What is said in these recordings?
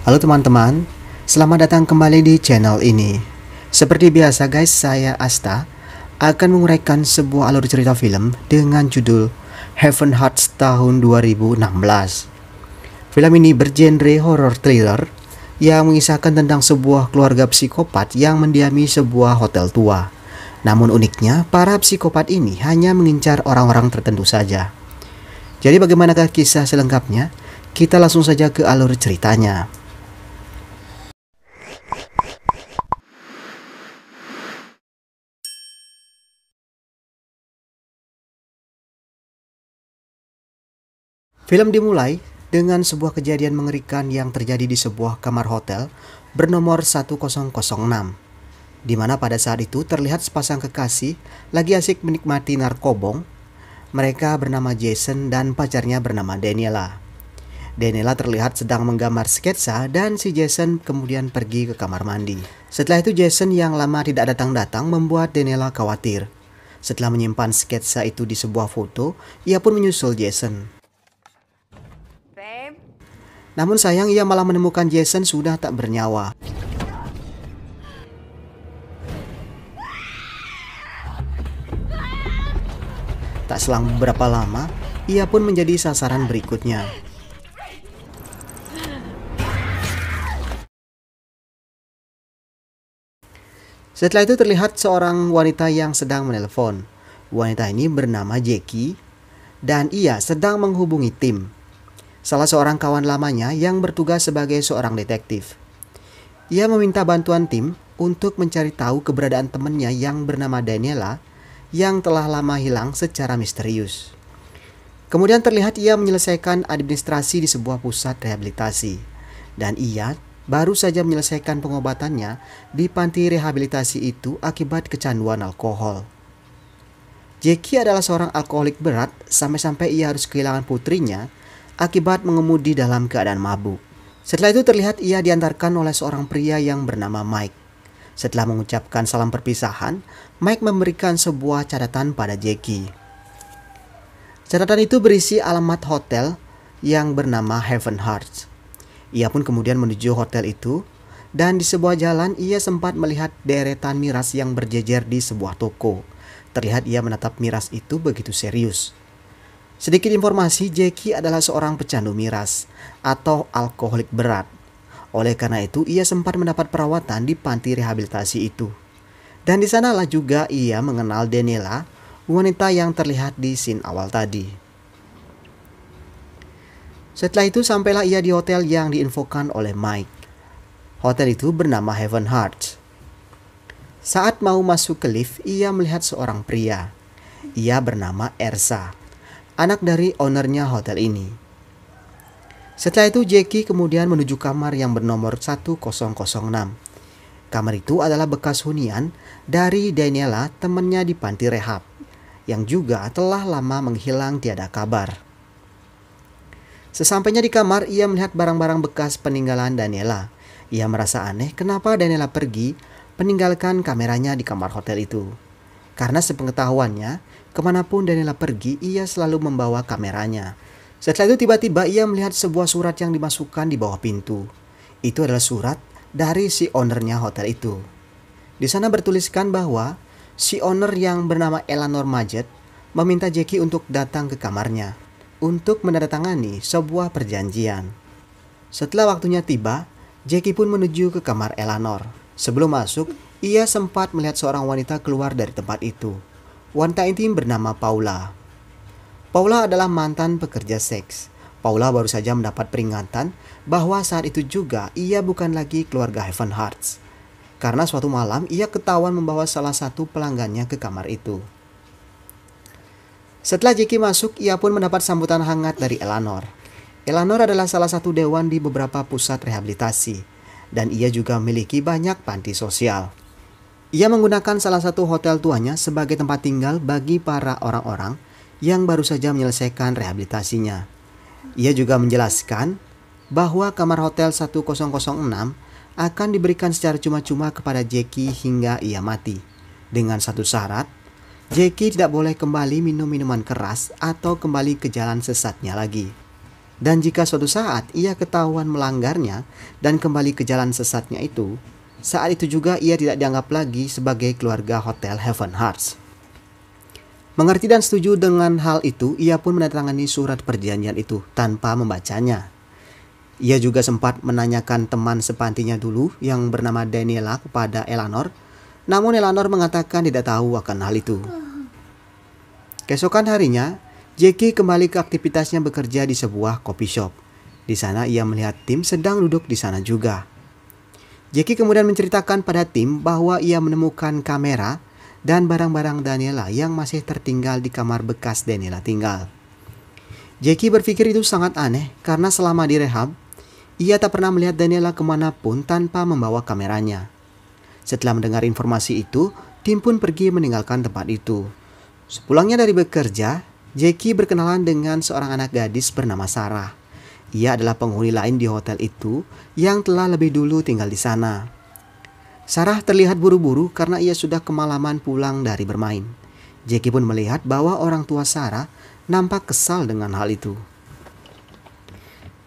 Halo teman-teman, selamat datang kembali di channel ini. Seperti biasa guys, saya Asta akan menguraikan sebuah alur cerita film dengan judul Heaven Hearts tahun 2016. Film ini bergenre horror thriller yang mengisahkan tentang sebuah keluarga psikopat yang mendiami sebuah hotel tua. Namun uniknya, para psikopat ini hanya mengincar orang-orang tertentu saja. Jadi bagaimanakah kisah selengkapnya? Kita langsung saja ke alur ceritanya. Film dimulai dengan sebuah kejadian mengerikan yang terjadi di sebuah kamar hotel bernomor 1006, di mana pada saat itu terlihat sepasang kekasih lagi asik menikmati narkobong. Mereka bernama Jason dan pacarnya bernama Daniela. Daniela terlihat sedang menggambar sketsa dan si Jason kemudian pergi ke kamar mandi. Setelah itu Jason yang lama tidak datang-datang membuat Daniela khawatir. Setelah menyimpan sketsa itu di sebuah foto, ia pun menyusul Jason. Namun sayang ia malah menemukan Jason sudah tak bernyawa. Tak selang beberapa lama, ia pun menjadi sasaran berikutnya. Setelah itu terlihat seorang wanita yang sedang menelpon. Wanita ini bernama Jackie dan ia sedang menghubungi Tim, salah seorang kawan lamanya yang bertugas sebagai seorang detektif. Ia meminta bantuan Tim untuk mencari tahu keberadaan temannya yang bernama Daniela yang telah lama hilang secara misterius. Kemudian terlihat ia menyelesaikan administrasi di sebuah pusat rehabilitasi, dan ia baru saja menyelesaikan pengobatannya di panti rehabilitasi itu akibat kecanduan alkohol. Jackie adalah seorang alkoholik berat sampai-sampai ia harus kehilangan putrinya akibat mengemudi dalam keadaan mabuk. Setelah itu terlihat ia diantarkan oleh seorang pria yang bernama Mike. Setelah mengucapkan salam perpisahan, Mike memberikan sebuah catatan pada Jackie. Catatan itu berisi alamat hotel yang bernama Heaven Hearts. Ia pun kemudian menuju hotel itu, dan di sebuah jalan ia sempat melihat deretan miras yang berjejer di sebuah toko. Terlihat ia menatap miras itu begitu serius. Sedikit informasi, Jackie adalah seorang pecandu miras atau alkoholik berat. Oleh karena itu, ia sempat mendapat perawatan di panti rehabilitasi itu. Dan di sanalah juga ia mengenal Daniela, wanita yang terlihat di scene awal tadi. Setelah itu sampailah ia di hotel yang diinfokan oleh Mike. Hotel itu bernama Heaven Hearts. Saat mau masuk ke lift, ia melihat seorang pria. Ia bernama Ersa, anak dari ownernya hotel ini. Setelah itu Jackie kemudian menuju kamar yang bernomor 1006. Kamar itu adalah bekas hunian dari Daniela, temannya di panti rehab, yang juga telah lama menghilang tiada kabar. Sesampainya di kamar, ia melihat barang-barang bekas peninggalan Daniela. Ia merasa aneh kenapa Daniela pergi meninggalkan kameranya di kamar hotel itu. Karena sepengetahuannya, kemanapun Daniela pergi, ia selalu membawa kameranya. Setelah itu tiba-tiba ia melihat sebuah surat yang dimasukkan di bawah pintu. Itu adalah surat dari si ownernya hotel itu. Di sana bertuliskan bahwa si owner yang bernama Eleanor Majet meminta Jackie untuk datang ke kamarnya untuk menandatangani sebuah perjanjian. Setelah waktunya tiba, Jackie pun menuju ke kamar Eleanor. Sebelum masuk, ia sempat melihat seorang wanita keluar dari tempat itu. Wanita ini bernama Paula. Paula adalah mantan pekerja seks. Paula baru saja mendapat peringatan bahwa saat itu juga ia bukan lagi keluarga Heaven Hearts. Karena suatu malam ia ketahuan membawa salah satu pelanggannya ke kamar itu. Setelah Jackie masuk, ia pun mendapat sambutan hangat dari Eleanor. Eleanor adalah salah satu dewan di beberapa pusat rehabilitasi, dan ia juga memiliki banyak panti sosial. Ia menggunakan salah satu hotel tuanya sebagai tempat tinggal bagi para orang-orang yang baru saja menyelesaikan rehabilitasinya. Ia juga menjelaskan bahwa kamar hotel 1006 akan diberikan secara cuma-cuma kepada Jackie hingga ia mati. Dengan satu syarat, Jackie tidak boleh kembali minum minuman keras atau kembali ke jalan sesatnya lagi. Dan jika suatu saat ia ketahuan melanggarnya dan kembali ke jalan sesatnya itu, saat itu juga ia tidak dianggap lagi sebagai keluarga Hotel Heaven Hearts. Mengerti dan setuju dengan hal itu, ia pun menandatangani surat perjanjian itu tanpa membacanya. Ia juga sempat menanyakan teman sepantinya dulu yang bernama Daniela kepada Eleanor, namun Eleanor mengatakan tidak tahu akan hal itu. Keesokan harinya, Jackie kembali ke aktivitasnya bekerja di sebuah coffee shop. Di sana ia melihat Tim sedang duduk di sana juga. Jackie kemudian menceritakan pada Tim bahwa ia menemukan kamera dan barang-barang Daniela yang masih tertinggal di kamar bekas Daniela tinggal. Jackie berpikir itu sangat aneh karena selama direhab, ia tak pernah melihat Daniela kemanapun tanpa membawa kameranya. Setelah mendengar informasi itu, Tim pun pergi meninggalkan tempat itu. Sepulangnya dari bekerja, Jackie berkenalan dengan seorang anak gadis bernama Sarah. Ia adalah penghuni lain di hotel itu yang telah lebih dulu tinggal di sana. Sarah terlihat buru-buru karena ia sudah kemalaman pulang dari bermain. Jackie pun melihat bahwa orang tua Sarah nampak kesal dengan hal itu.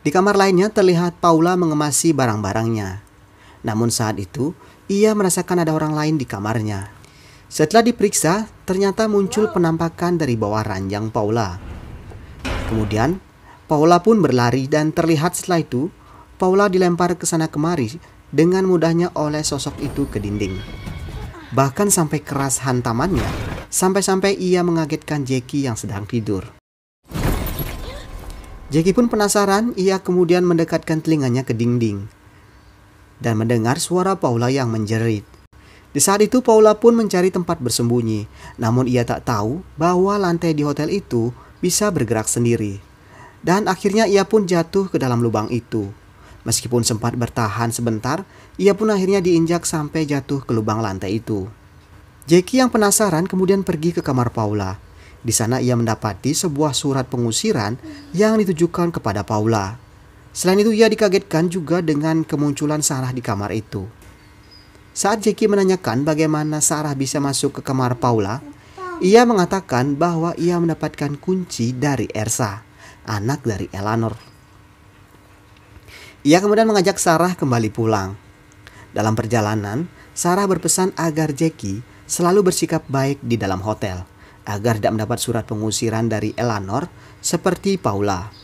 Di kamar lainnya terlihat Paula mengemasi barang-barangnya. Namun saat itu, ia merasakan ada orang lain di kamarnya. Setelah diperiksa, ternyata muncul penampakan dari bawah ranjang Paula. Kemudian, Paula pun berlari dan terlihat setelah itu, Paula dilempar ke sana kemari dengan mudahnya oleh sosok itu ke dinding. Bahkan sampai keras hantamannya, sampai-sampai ia mengagetkan Jackie yang sedang tidur. Jackie pun penasaran, ia kemudian mendekatkan telinganya ke dinding dan mendengar suara Paula yang menjerit. Di saat itu Paula pun mencari tempat bersembunyi, namun ia tak tahu bahwa lantai di hotel itu bisa bergerak sendiri. Dan akhirnya ia pun jatuh ke dalam lubang itu. Meskipun sempat bertahan sebentar, ia pun akhirnya diinjak sampai jatuh ke lubang lantai itu. Jackie yang penasaran kemudian pergi ke kamar Paula. Di sana ia mendapati sebuah surat pengusiran yang ditujukan kepada Paula. Selain itu ia dikagetkan juga dengan kemunculan Sarah di kamar itu. Saat Jackie menanyakan bagaimana Sarah bisa masuk ke kamar Paula, ia mengatakan bahwa ia mendapatkan kunci dari Ersa, anak dari Eleanor. Ia kemudian mengajak Sarah kembali pulang. Dalam perjalanan, Sarah berpesan agar Jackie selalu bersikap baik di dalam hotel, agar tidak mendapat surat pengusiran dari Eleanor seperti Paula.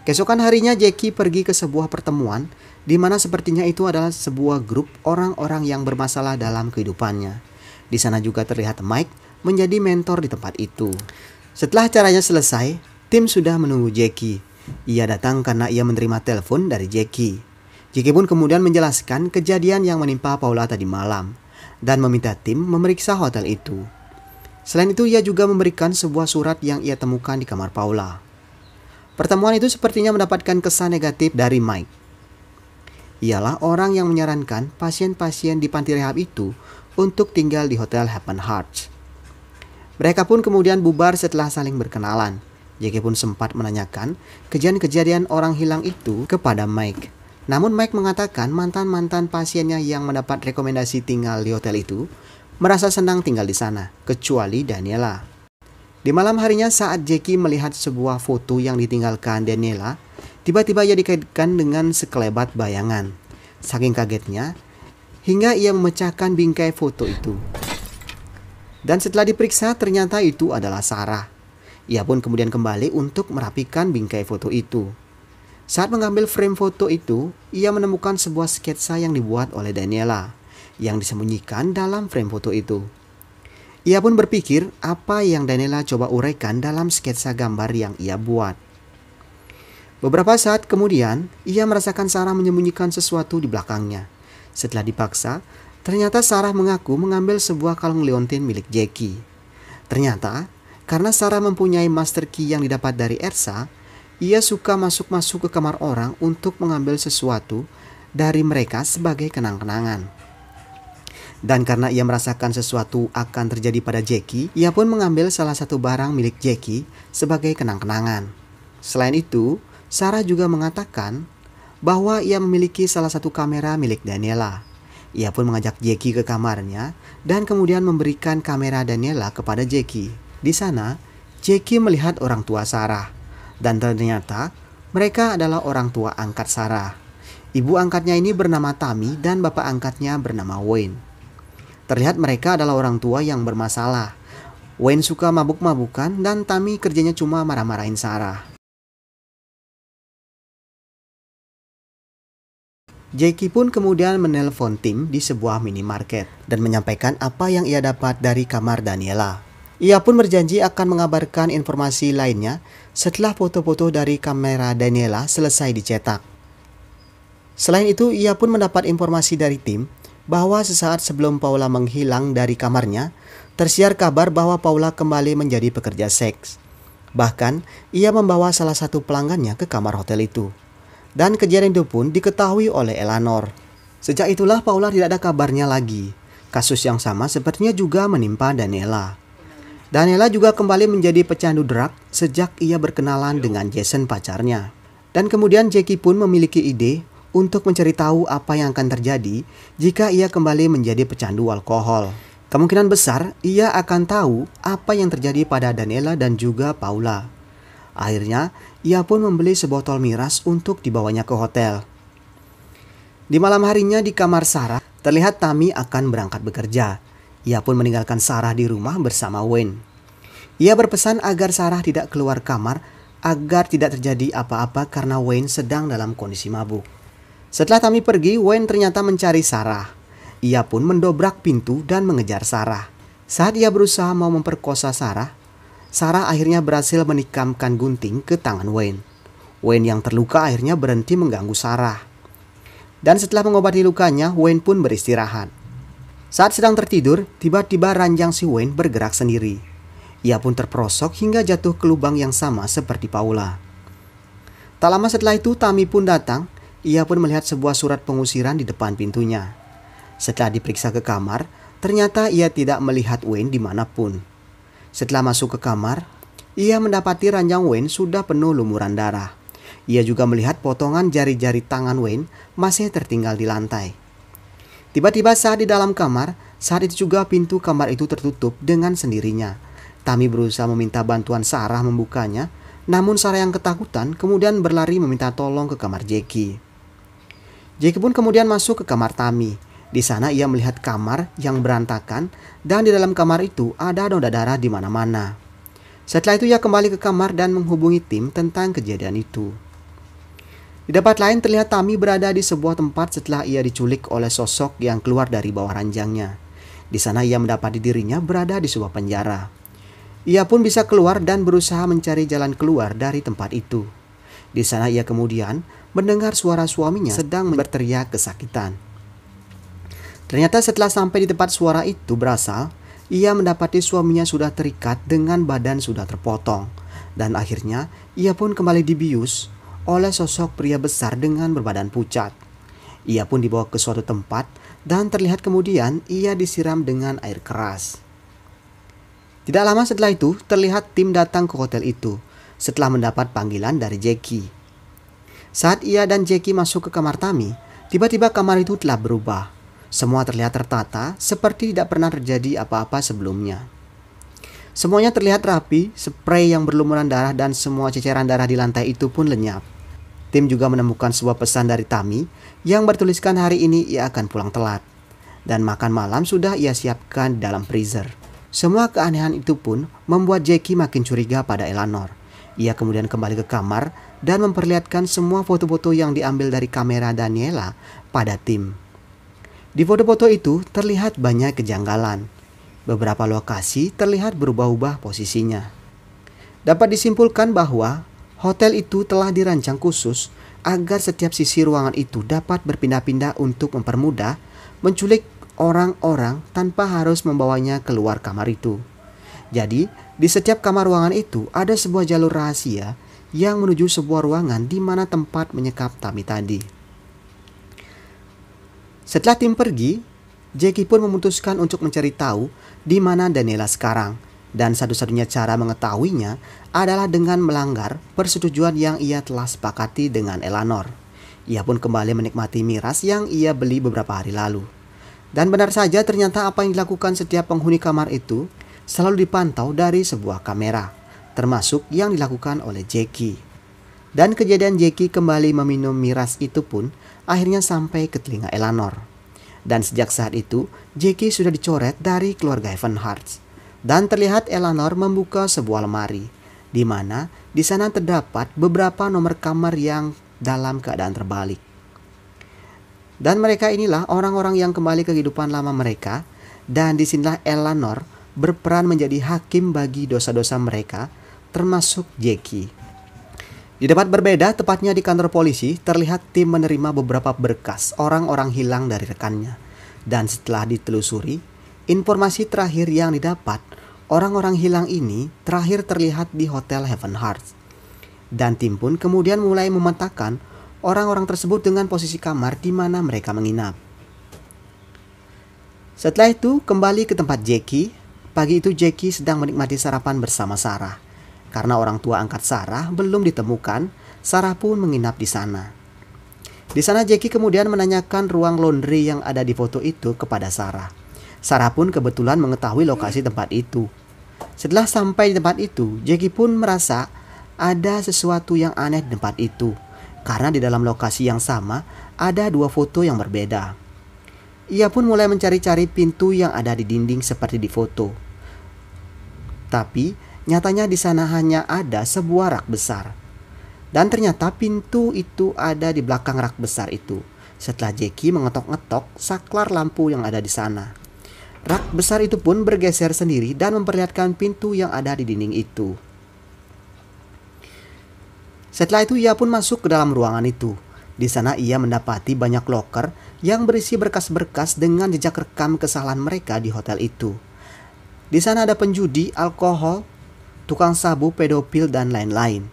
Keesokan harinya Jackie pergi ke sebuah pertemuan di mana sepertinya itu adalah sebuah grup orang-orang yang bermasalah dalam kehidupannya. Di sana juga terlihat Mike menjadi mentor di tempat itu. Setelah acaranya selesai, Tim sudah menunggu Jackie. Ia datang karena ia menerima telepon dari Jackie. Jackie pun kemudian menjelaskan kejadian yang menimpa Paula tadi malam dan meminta Tim memeriksa hotel itu. Selain itu ia juga memberikan sebuah surat yang ia temukan di kamar Paula. Pertemuan itu sepertinya mendapatkan kesan negatif dari Mike. Ialah orang yang menyarankan pasien-pasien di panti rehab itu untuk tinggal di Hotel Heaven Hearts. Mereka pun kemudian bubar setelah saling berkenalan. Jackie pun sempat menanyakan kejadian-kejadian orang hilang itu kepada Mike. Namun Mike mengatakan mantan-mantan pasiennya yang mendapat rekomendasi tinggal di hotel itu merasa senang tinggal di sana, kecuali Daniela. Di malam harinya saat Jackie melihat sebuah foto yang ditinggalkan Daniela, tiba-tiba ia dikaitkan dengan sekelebat bayangan. Saking kagetnya, hingga ia memecahkan bingkai foto itu. Dan setelah diperiksa, ternyata itu adalah Sarah. Ia pun kemudian kembali untuk merapikan bingkai foto itu. Saat mengambil frame foto itu, ia menemukan sebuah sketsa yang dibuat oleh Daniela, yang disembunyikan dalam frame foto itu. Ia pun berpikir apa yang Daniela coba uraikan dalam sketsa gambar yang ia buat. Beberapa saat kemudian, ia merasakan Sarah menyembunyikan sesuatu di belakangnya. Setelah dipaksa, ternyata Sarah mengaku mengambil sebuah kalung liontin milik Jackie. Ternyata, karena Sarah mempunyai master key yang didapat dari Ersa, ia suka masuk-masuk ke kamar orang untuk mengambil sesuatu dari mereka sebagai kenang-kenangan. Dan karena ia merasakan sesuatu akan terjadi pada Jackie, ia pun mengambil salah satu barang milik Jackie sebagai kenang-kenangan. Selain itu, Sarah juga mengatakan bahwa ia memiliki salah satu kamera milik Daniela. Ia pun mengajak Jackie ke kamarnya dan kemudian memberikan kamera Daniela kepada Jackie. Di sana, Jackie melihat orang tua Sarah. Dan ternyata mereka adalah orang tua angkat Sarah. Ibu angkatnya ini bernama Tammy dan bapak angkatnya bernama Wayne. Terlihat mereka adalah orang tua yang bermasalah. Wayne suka mabuk-mabukan dan Tammy kerjanya cuma marah-marahin Sarah. Jackie pun kemudian menelpon Tim di sebuah minimarket dan menyampaikan apa yang ia dapat dari kamar Daniela. Ia pun berjanji akan mengabarkan informasi lainnya setelah foto-foto dari kamera Daniela selesai dicetak. Selain itu, ia pun mendapat informasi dari Tim bahwa sesaat sebelum Paula menghilang dari kamarnya, tersiar kabar bahwa Paula kembali menjadi pekerja seks. Bahkan, ia membawa salah satu pelanggannya ke kamar hotel itu. Dan kejadian itu pun diketahui oleh Eleanor. Sejak itulah Paula tidak ada kabarnya lagi. Kasus yang sama sepertinya juga menimpa Daniela. Daniela juga kembali menjadi pecandu drug sejak ia berkenalan dengan Jason pacarnya. Dan kemudian Jackie pun memiliki ide untuk mencari tahu apa yang akan terjadi jika ia kembali menjadi pecandu alkohol. Kemungkinan besar ia akan tahu apa yang terjadi pada Daniela dan juga Paula. Akhirnya ia pun membeli sebotol miras untuk dibawanya ke hotel. Di malam harinya di kamar Sarah, terlihat Tammy akan berangkat bekerja. Ia pun meninggalkan Sarah di rumah bersama Wayne. Ia berpesan agar Sarah tidak keluar kamar agar tidak terjadi apa-apa karena Wayne sedang dalam kondisi mabuk. Setelah Tammy pergi, Wayne ternyata mencari Sarah. Ia pun mendobrak pintu dan mengejar Sarah. Saat ia berusaha mau memperkosa Sarah, Sarah akhirnya berhasil menikamkan gunting ke tangan Wayne. Wayne yang terluka akhirnya berhenti mengganggu Sarah. Dan setelah mengobati lukanya, Wayne pun beristirahat. Saat sedang tertidur, tiba-tiba ranjang si Wayne bergerak sendiri. Ia pun terperosok hingga jatuh ke lubang yang sama seperti Paula. Tak lama setelah itu, Tammy pun datang. Ia pun melihat sebuah surat pengusiran di depan pintunya. Setelah diperiksa ke kamar, ternyata ia tidak melihat Wayne dimanapun. Setelah masuk ke kamar, ia mendapati ranjang Wayne sudah penuh lumuran darah. Ia juga melihat potongan jari-jari tangan Wayne masih tertinggal di lantai. Tiba-tiba saat di dalam kamar, saat itu juga pintu kamar itu tertutup dengan sendirinya. Tammy berusaha meminta bantuan Sarah membukanya, namun Sarah yang ketakutan kemudian berlari meminta tolong ke kamar Jackie. Jackie pun kemudian masuk ke kamar Tammy. Di sana ia melihat kamar yang berantakan dan di dalam kamar itu ada noda darah di mana-mana. Setelah itu ia kembali ke kamar dan menghubungi Tim tentang kejadian itu. Di tempat lain terlihat Tammy berada di sebuah tempat setelah ia diculik oleh sosok yang keluar dari bawah ranjangnya. Di sana ia mendapati dirinya berada di sebuah penjara. Ia pun bisa keluar dan berusaha mencari jalan keluar dari tempat itu. Di sana ia kemudian mendengar suara suaminya sedang berteriak kesakitan. Ternyata setelah sampai di tempat suara itu berasal, ia mendapati suaminya sudah terikat dengan badan sudah terpotong. Dan akhirnya ia pun kembali dibius oleh sosok pria besar dengan berbadan pucat. Ia pun dibawa ke suatu tempat dan terlihat kemudian ia disiram dengan air keras. Tidak lama setelah itu terlihat Tim datang ke hotel itu setelah mendapat panggilan dari Jackie. Saat ia dan Jackie masuk ke kamar Tammy, tiba-tiba kamar itu telah berubah. Semua terlihat tertata seperti tidak pernah terjadi apa-apa sebelumnya. Semuanya terlihat rapi, spray yang berlumuran darah dan semua ceceran darah di lantai itu pun lenyap. Tim juga menemukan sebuah pesan dari Tammy yang bertuliskan hari ini ia akan pulang telat. Dan makan malam sudah ia siapkan dalam freezer. Semua keanehan itu pun membuat Jackie makin curiga pada Eleanor. Ia kemudian kembali ke kamar dan memperlihatkan semua foto-foto yang diambil dari kamera Daniela pada Tim. Di foto-foto itu terlihat banyak kejanggalan. Beberapa lokasi terlihat berubah-ubah posisinya. Dapat disimpulkan bahwa hotel itu telah dirancang khusus agar setiap sisi ruangan itu dapat berpindah-pindah untuk mempermudah menculik orang-orang tanpa harus membawanya keluar kamar itu. Jadi, di setiap kamar ruangan itu ada sebuah jalur rahasia yang menuju sebuah ruangan di mana tempat menyekap Tammy tadi. Setelah Tim pergi, Jackie pun memutuskan untuk mencari tahu di mana Daniela sekarang. Dan satu-satunya cara mengetahuinya adalah dengan melanggar persetujuan yang ia telah sepakati dengan Eleanor. Ia pun kembali menikmati miras yang ia beli beberapa hari lalu. Dan benar saja ternyata apa yang dilakukan setiap penghuni kamar itu selalu dipantau dari sebuah kamera, termasuk yang dilakukan oleh Jackie. Dan kejadian Jackie kembali meminum miras itu pun akhirnya sampai ke telinga Eleanor. Dan sejak saat itu, Jackie sudah dicoret dari keluarga Heavenhearts. Dan terlihat Eleanor membuka sebuah lemari, di mana di sana terdapat beberapa nomor kamar yang dalam keadaan terbalik. Dan mereka inilah orang-orang yang kembali ke kehidupan lama mereka, dan disinilah Eleanor berperan menjadi hakim bagi dosa-dosa mereka, termasuk Jackie. Di tempat berbeda, tepatnya di kantor polisi, terlihat tim menerima beberapa berkas orang-orang hilang dari rekannya. Dan setelah ditelusuri, informasi terakhir yang didapat, orang-orang hilang ini terakhir terlihat di Hotel Heavenhearts. Dan tim pun kemudian mulai memetakan orang-orang tersebut dengan posisi kamar di mana mereka menginap. Setelah itu, kembali ke tempat Jackie. Pagi itu Jackie sedang menikmati sarapan bersama Sarah. Karena orang tua angkat Sarah belum ditemukan, Sarah pun menginap di sana. Di sana Jackie kemudian menanyakan ruang laundry yang ada di foto itu kepada Sarah. Sarah pun kebetulan mengetahui lokasi tempat itu. Setelah sampai di tempat itu, Jackie pun merasa ada sesuatu yang aneh di tempat itu. Karena di dalam lokasi yang sama, ada dua foto yang berbeda. Ia pun mulai mencari-cari pintu yang ada di dinding seperti di foto. Tapi nyatanya di sana hanya ada sebuah rak besar. Dan ternyata pintu itu ada di belakang rak besar itu. Setelah Jackie mengetok-ngetok saklar lampu yang ada di sana. Rak besar itu pun bergeser sendiri dan memperlihatkan pintu yang ada di dinding itu. Setelah itu ia pun masuk ke dalam ruangan itu. Di sana ia mendapati banyak loker yang berisi berkas-berkas dengan jejak rekam kesalahan mereka di hotel itu. Di sana ada penjudi, alkohol, tukang sabu, pedofil, dan lain-lain.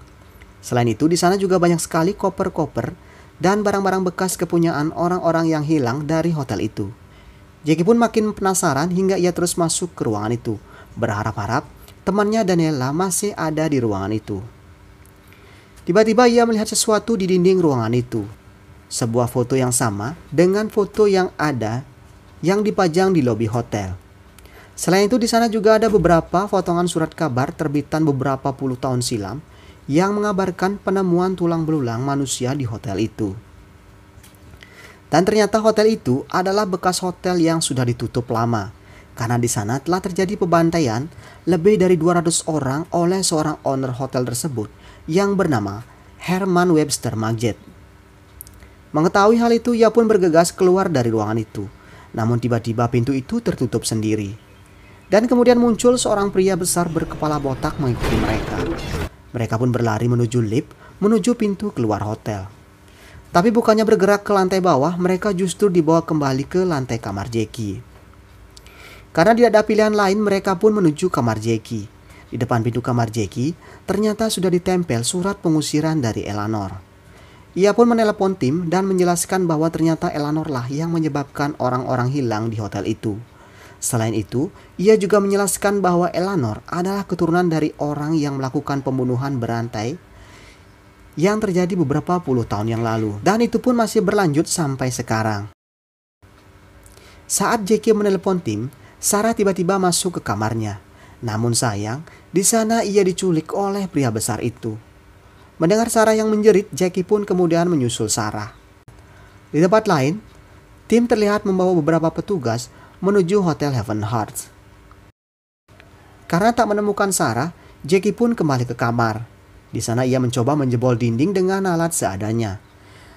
Selain itu, di sana juga banyak sekali koper-koper dan barang-barang bekas kepunyaan orang-orang yang hilang dari hotel itu. Jackie pun makin penasaran hingga ia terus masuk ke ruangan itu, berharap-harap temannya Daniela masih ada di ruangan itu. Tiba-tiba ia melihat sesuatu di dinding ruangan itu. Sebuah foto yang sama dengan foto yang ada yang dipajang di lobi hotel. Selain itu di sana juga ada beberapa potongan surat kabar terbitan beberapa puluh tahun silam yang mengabarkan penemuan tulang belulang manusia di hotel itu. Dan ternyata hotel itu adalah bekas hotel yang sudah ditutup lama, karena di sana telah terjadi pembantaian lebih dari 200 orang oleh seorang owner hotel tersebut yang bernama Herman Webster Magjet. Mengetahui hal itu, ia pun bergegas keluar dari ruangan itu. Namun tiba-tiba pintu itu tertutup sendiri. Dan kemudian muncul seorang pria besar berkepala botak mengikuti mereka. Mereka pun berlari menuju lift, menuju pintu keluar hotel. Tapi bukannya bergerak ke lantai bawah, mereka justru dibawa kembali ke lantai kamar Jackie. Karena tidak ada pilihan lain, mereka pun menuju kamar Jackie. Di depan pintu kamar Jackie, ternyata sudah ditempel surat pengusiran dari Eleanor. Ia pun menelepon tim dan menjelaskan bahwa ternyata Eleanor lah yang menyebabkan orang-orang hilang di hotel itu. Selain itu, ia juga menjelaskan bahwa Eleanor adalah keturunan dari orang yang melakukan pembunuhan berantai yang terjadi beberapa puluh tahun yang lalu. Dan itu pun masih berlanjut sampai sekarang. Saat Jackie menelepon tim, Sarah tiba-tiba masuk ke kamarnya. Namun sayang, di sana ia diculik oleh pria besar itu. Mendengar Sarah yang menjerit, Jackie pun kemudian menyusul Sarah. Di tempat lain, tim terlihat membawa beberapa petugas menuju Hotel Heavenhearts. Karena tak menemukan Sarah, Jackie pun kembali ke kamar. Di sana ia mencoba menjebol dinding dengan alat seadanya.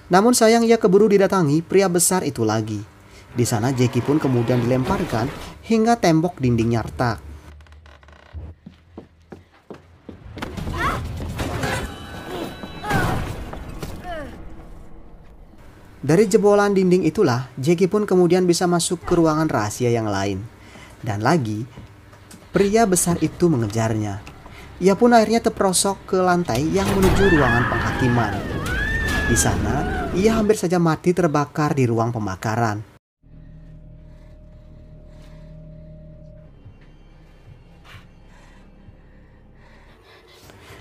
Namun sayang ia keburu didatangi pria besar itu lagi. Di sana Jackie pun kemudian dilemparkan hingga tembok dindingnya retak. Dari jebolan dinding itulah, Jackie pun kemudian bisa masuk ke ruangan rahasia yang lain. Dan lagi, pria besar itu mengejarnya. Ia pun akhirnya terperosok ke lantai yang menuju ruangan penghakiman. Di sana, ia hampir saja mati terbakar di ruang pembakaran.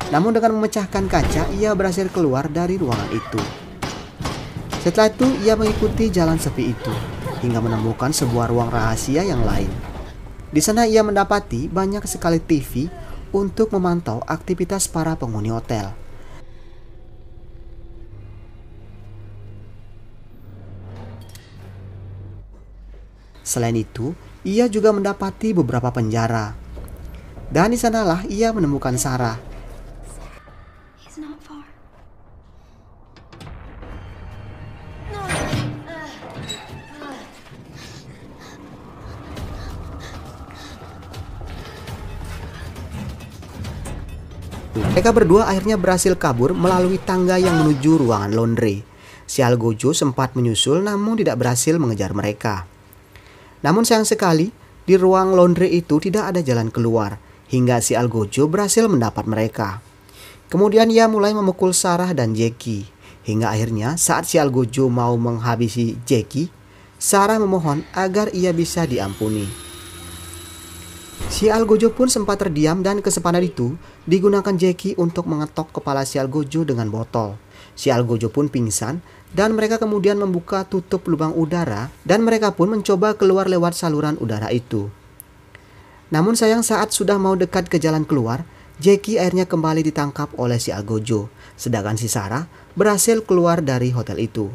Namun dengan memecahkan kaca, ia berhasil keluar dari ruangan itu. Setelah itu, ia mengikuti jalan sepi itu hingga menemukan sebuah ruang rahasia yang lain. Di sana ia mendapati banyak sekali TV untuk memantau aktivitas para penghuni hotel. Selain itu, ia juga mendapati beberapa penjara. Dan di sanalah ia menemukan Sarah. He's not far. Mereka berdua akhirnya berhasil kabur melalui tangga yang menuju ruangan laundry. Sial Gojo sempat menyusul namun tidak berhasil mengejar mereka. Namun sayang sekali, di ruang laundry itu tidak ada jalan keluar, hingga Sial Gojo berhasil mendapat mereka. Kemudian ia mulai memukul Sarah dan Jackie, hingga akhirnya saat Sial Gojo mau menghabisi Jackie, Sarah memohon agar ia bisa diampuni. Sial Gojo pun sempat terdiam dan kesempatan itu digunakan Jackie untuk mengetok kepala Sial Gojo dengan botol. Sial Gojo pun pingsan dan mereka kemudian membuka tutup lubang udara dan mereka pun mencoba keluar lewat saluran udara itu. Namun sayang saat sudah mau dekat ke jalan keluar, Jackie akhirnya kembali ditangkap oleh Sial Gojo, sedangkan si Sarah berhasil keluar dari hotel itu.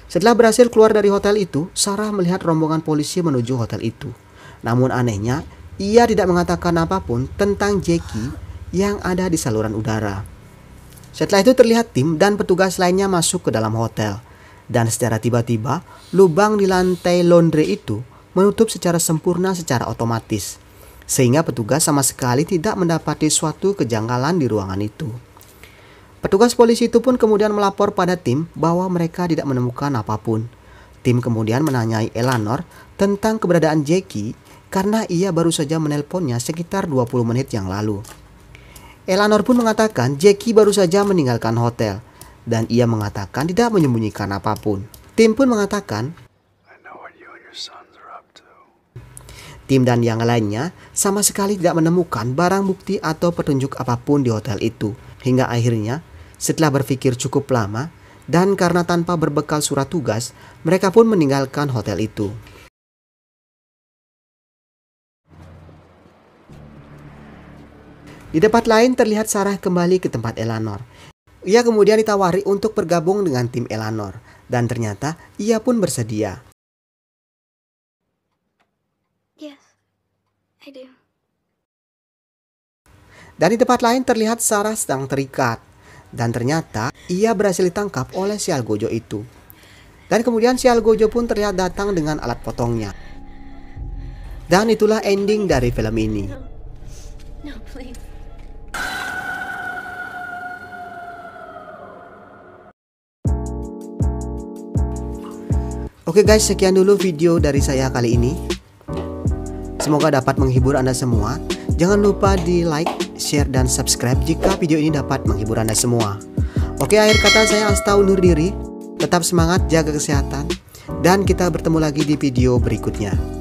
Setelah berhasil keluar dari hotel itu, Sarah melihat rombongan polisi menuju hotel itu. Namun anehnya, ia tidak mengatakan apapun tentang Jackie yang ada di saluran udara. Setelah itu terlihat tim dan petugas lainnya masuk ke dalam hotel. Dan secara tiba-tiba, lubang di lantai laundry itu menutup secara sempurna secara otomatis. Sehingga petugas sama sekali tidak mendapati suatu kejanggalan di ruangan itu. Petugas polisi itu pun kemudian melapor pada tim bahwa mereka tidak menemukan apapun. Tim kemudian menanyai Eleanor tentang keberadaan Jackie karena ia baru saja menelponnya sekitar 20 menit yang lalu. Eleanor pun mengatakan Jackie baru saja meninggalkan hotel dan ia mengatakan tidak menyembunyikan apapun. Tim pun mengatakan tim dan yang lainnya sama sekali tidak menemukan barang bukti atau petunjuk apapun di hotel itu. Hingga akhirnya setelah berpikir cukup lama dan karena tanpa berbekal surat tugas, mereka pun meninggalkan hotel itu. Di tempat lain terlihat Sarah kembali ke tempat Eleanor. Ia kemudian ditawari untuk bergabung dengan tim Eleanor dan ternyata ia pun bersedia. Yes, I do. Dan di tempat lain terlihat Sarah sedang terikat dan ternyata ia berhasil ditangkap oleh Sial Gojo itu. Dan kemudian Sial Gojo pun terlihat datang dengan alat potongnya. Dan itulah ending dari film ini. No, please. Oke guys, sekian dulu video dari saya kali ini. Semoga dapat menghibur Anda semua. Jangan lupa di like, share, dan subscribe jika video ini dapat menghibur Anda semua. Oke, akhir kata saya Asta undur diri. Tetap semangat, jaga kesehatan, dan kita bertemu lagi di video berikutnya.